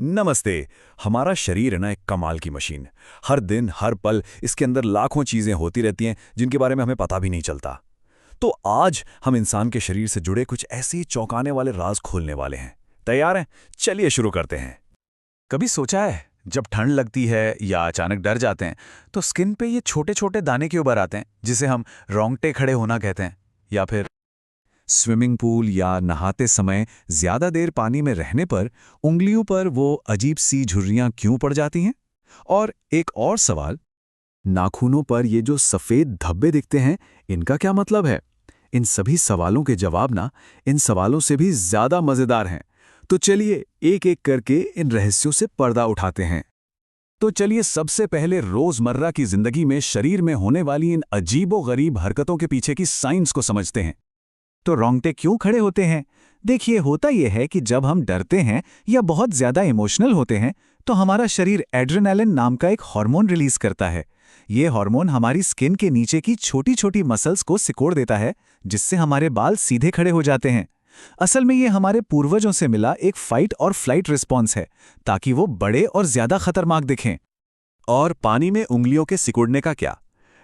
नमस्ते। हमारा शरीर है ना एक कमाल की मशीन। हर दिन हर पल इसके अंदर लाखों चीजें होती रहती हैं जिनके बारे में हमें पता भी नहीं चलता। तो आज हम इंसान के शरीर से जुड़े कुछ ऐसे ही चौंकाने वाले राज खोलने वाले हैं। तैयार हैं? चलिए शुरू करते हैं। कभी सोचा है जब ठंड लगती है या अचानक डर जाते हैं तो स्किन पे ये छोटे छोटे दाने क्यों उभर आते हैं जिसे हम रोंगटे खड़े होना कहते हैं। या फिर स्विमिंग पूल या नहाते समय ज्यादा देर पानी में रहने पर उंगलियों पर वो अजीब सी झुर्रियां क्यों पड़ जाती हैं। और एक और सवाल, नाखूनों पर ये जो सफेद धब्बे दिखते हैं, इनका क्या मतलब है। इन सभी सवालों के जवाब ना इन सवालों से भी ज्यादा मजेदार हैं। तो चलिए एक एक करके इन रहस्यों से पर्दा उठाते हैं। तो चलिए सबसे पहले रोजमर्रा की जिंदगी में शरीर में होने वाली इन अजीबो-गरीब हरकतों के पीछे की साइंस को समझते हैं। तो रोंगटे क्यों खड़े होते हैं? देखिए, होता यह है कि जब हम डरते हैं या बहुत ज्यादा इमोशनल होते हैं तो हमारा शरीर एड्रेनालिन नाम का एक हार्मोन रिलीज करता है। ये हार्मोन हमारी स्किन के नीचे की छोटी छोटी मसल्स को सिकोड़ देता है, जिससे हमारे बाल सीधे खड़े हो जाते हैं। असल में ये हमारे पूर्वजों से मिला एक फाइट और फ्लाइट रिस्पॉन्स है, ताकि वो बड़े और ज्यादा खतरनाक दिखें। और पानी में उंगलियों के सिकुड़ने का क्या?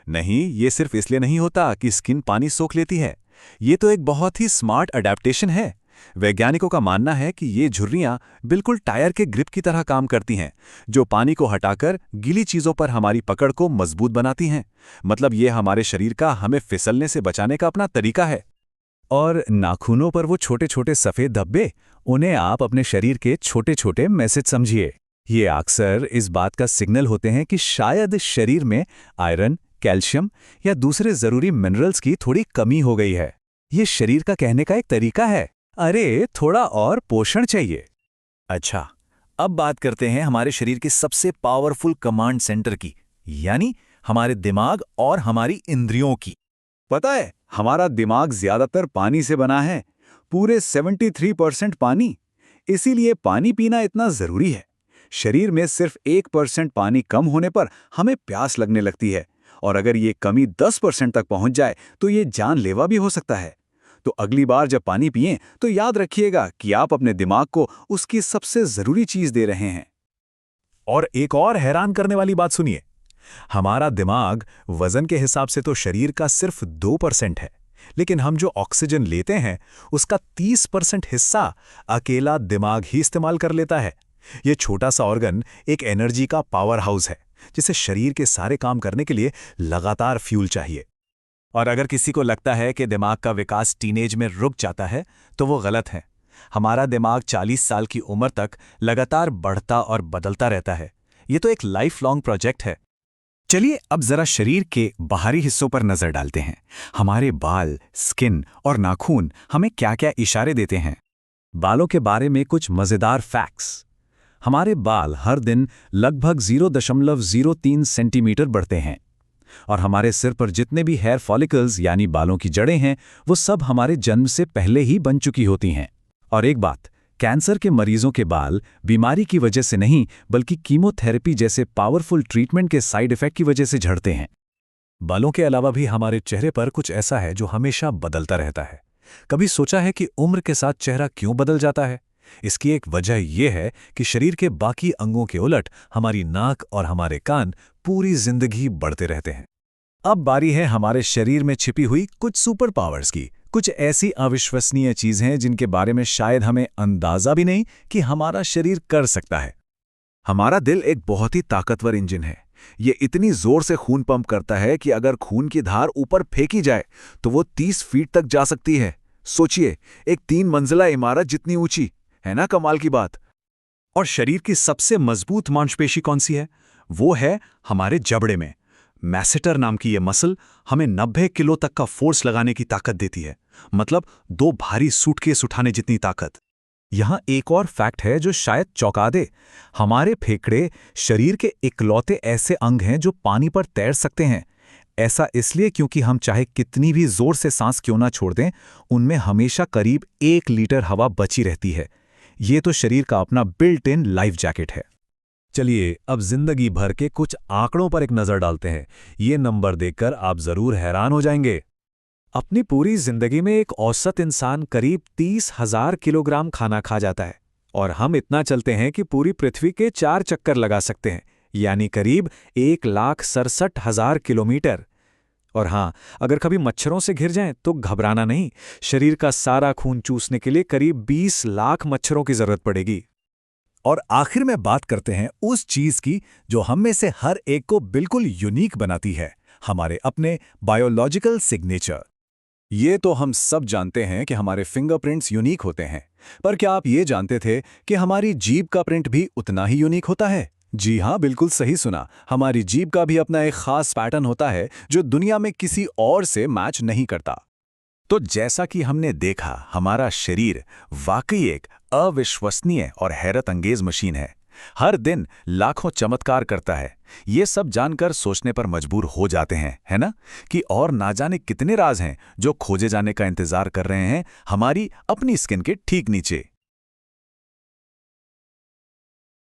नहीं, ये सिर्फ इसलिए नहीं होता कि स्किन पानी सोख लेती है। ये तो एक बहुत ही स्मार्ट अडेप्टेशन है। वैज्ञानिकों का मानना है कि ये झुर्रियां बिल्कुल टायर के ग्रिप की तरह काम करती हैं, जो पानी को हटाकर गीली चीजों पर हमारी पकड़ को मजबूत बनाती हैं। मतलब ये हमारे शरीर का हमें फिसलने से बचाने का अपना तरीका है। और नाखूनों पर वो छोटे छोटे सफेद धब्बे, उन्हें आप अपने शरीर के छोटे छोटे मैसेज समझिए। ये अक्सर इस बात का सिग्नल होते हैं कि शायद शरीर में आयरन, कैल्शियम या दूसरे जरूरी मिनरल्स की थोड़ी कमी हो गई है। ये शरीर का कहने का एक तरीका है, अरे थोड़ा और पोषण चाहिए। अच्छा, अब बात करते हैं हमारे शरीर के सबसे पावरफुल कमांड सेंटर की, यानी हमारे दिमाग और हमारी इंद्रियों की। पता है, हमारा दिमाग ज्यादातर पानी से बना है, पूरे 73% पानी। इसीलिए पानी पीना इतना जरूरी है। शरीर में सिर्फ 1% पानी कम होने पर हमें प्यास लगने लगती है, और अगर ये कमी 10% तक पहुंच जाए तो ये जानलेवा भी हो सकता है। तो अगली बार जब पानी पिएं तो याद रखिएगा कि आप अपने दिमाग को उसकी सबसे जरूरी चीज दे रहे हैं। और एक और हैरान करने वाली बात सुनिए, हमारा दिमाग वजन के हिसाब से तो शरीर का सिर्फ 2% है, लेकिन हम जो ऑक्सीजन लेते हैं उसका 30% हिस्सा अकेला दिमाग ही इस्तेमाल कर लेता है। ये छोटा सा ऑर्गन एक एनर्जी का पावर हाउस है, जिसे शरीर के सारे काम करने के लिए लगातार फ्यूल चाहिए। और अगर किसी को लगता है कि दिमाग का विकास टीनेज में रुक जाता है, तो वो गलत है। हमारा दिमाग 40 साल की उम्र तक लगातार बढ़ता और बदलता रहता है। ये तो एक लाइफ लॉन्ग प्रोजेक्ट है। चलिए अब जरा शरीर के बाहरी हिस्सों पर नजर डालते हैं। हमारे बाल, स्किन और नाखून हमें क्या-क्या इशारे देते हैं। बालों के बारे में कुछ मजेदार फैक्ट्स। हमारे बाल हर दिन लगभग 0.03 सेंटीमीटर बढ़ते हैं, और हमारे सिर पर जितने भी हेयर फॉलिकल्स यानी बालों की जड़ें हैं, वो सब हमारे जन्म से पहले ही बन चुकी होती हैं। और एक बात, कैंसर के मरीजों के बाल बीमारी की वजह से नहीं, बल्कि कीमोथेरेपी जैसे पावरफुल ट्रीटमेंट के साइड इफेक्ट की वजह से झड़ते हैं। बालों के अलावा भी हमारे चेहरे पर कुछ ऐसा है जो हमेशा बदलता रहता है। कभी सोचा है कि उम्र के साथ चेहरा क्यों बदल जाता है? इसकी एक वजह यह है कि शरीर के बाकी अंगों के उलट हमारी नाक और हमारे कान पूरी जिंदगी बढ़ते रहते हैं। अब बारी है हमारे शरीर में छिपी हुई कुछ सुपर पावर्स की। कुछ ऐसी अविश्वसनीय चीजें जिनके बारे में शायद हमें अंदाजा भी नहीं कि हमारा शरीर कर सकता है। हमारा दिल एक बहुत ही ताकतवर इंजन है। ये इतनी जोर से खून पंप करता है कि अगर खून की धार ऊपर फेंकी जाए तो वो 30 फीट तक जा सकती है। सोचिए, एक 3 मंजिला इमारत जितनी ऊंची, है ना कमाल की बात। और शरीर की सबसे मजबूत मांसपेशी कौन सी है? वो है हमारे जबड़े में। मैसेटर नाम की ये मसल हमें 90 किलो तक का फोर्स लगाने की ताकत देती है, मतलब 2 भारी सूटकेस उठाने जितनी ताकत। यहां एक और फैक्ट है जो शायद चौंका दे। हमारे फेफड़े शरीर के इकलौते ऐसे अंग हैं जो पानी पर तैर सकते हैं। ऐसा इसलिए क्योंकि हम चाहे कितनी भी जोर से सांस क्यों ना छोड़ दें, उनमें हमेशा करीब 1 लीटर हवा बची रहती है। ये तो शरीर का अपना बिल्ट इन लाइफ जैकेट है। चलिए अब जिंदगी भर के कुछ आंकड़ों पर एक नजर डालते हैं। ये नंबर देखकर आप जरूर हैरान हो जाएंगे। अपनी पूरी जिंदगी में एक औसत इंसान करीब 30,000 किलोग्राम खाना खा जाता है। और हम इतना चलते हैं कि पूरी पृथ्वी के 4 चक्कर लगा सकते हैं, यानी करीब 1,67,000 किलोमीटर। और हाँ, अगर कभी मच्छरों से घिर जाएं तो घबराना नहीं, शरीर का सारा खून चूसने के लिए करीब 20 लाख मच्छरों की जरूरत पड़ेगी। और आखिर में बात करते हैं उस चीज की जो हम में से हर एक को बिल्कुल यूनिक बनाती है, हमारे अपने बायोलॉजिकल सिग्नेचर। ये तो हम सब जानते हैं कि हमारे फिंगरप्रिंट्स यूनिक होते हैं, पर क्या आप ये जानते थे कि हमारी जीभ का प्रिंट भी उतना ही यूनिक होता है? जी हाँ, बिल्कुल सही सुना। हमारी जीभ का भी अपना एक खास पैटर्न होता है जो दुनिया में किसी और से मैच नहीं करता। तो जैसा कि हमने देखा, हमारा शरीर वाकई एक अविश्वसनीय और हैरत अंगेज मशीन है। हर दिन लाखों चमत्कार करता है। ये सब जानकर सोचने पर मजबूर हो जाते हैं, है ना, कि और ना जाने कितने राज हैं जो खोजे जाने का इंतजार कर रहे हैं हमारी अपनी स्किन के ठीक नीचे।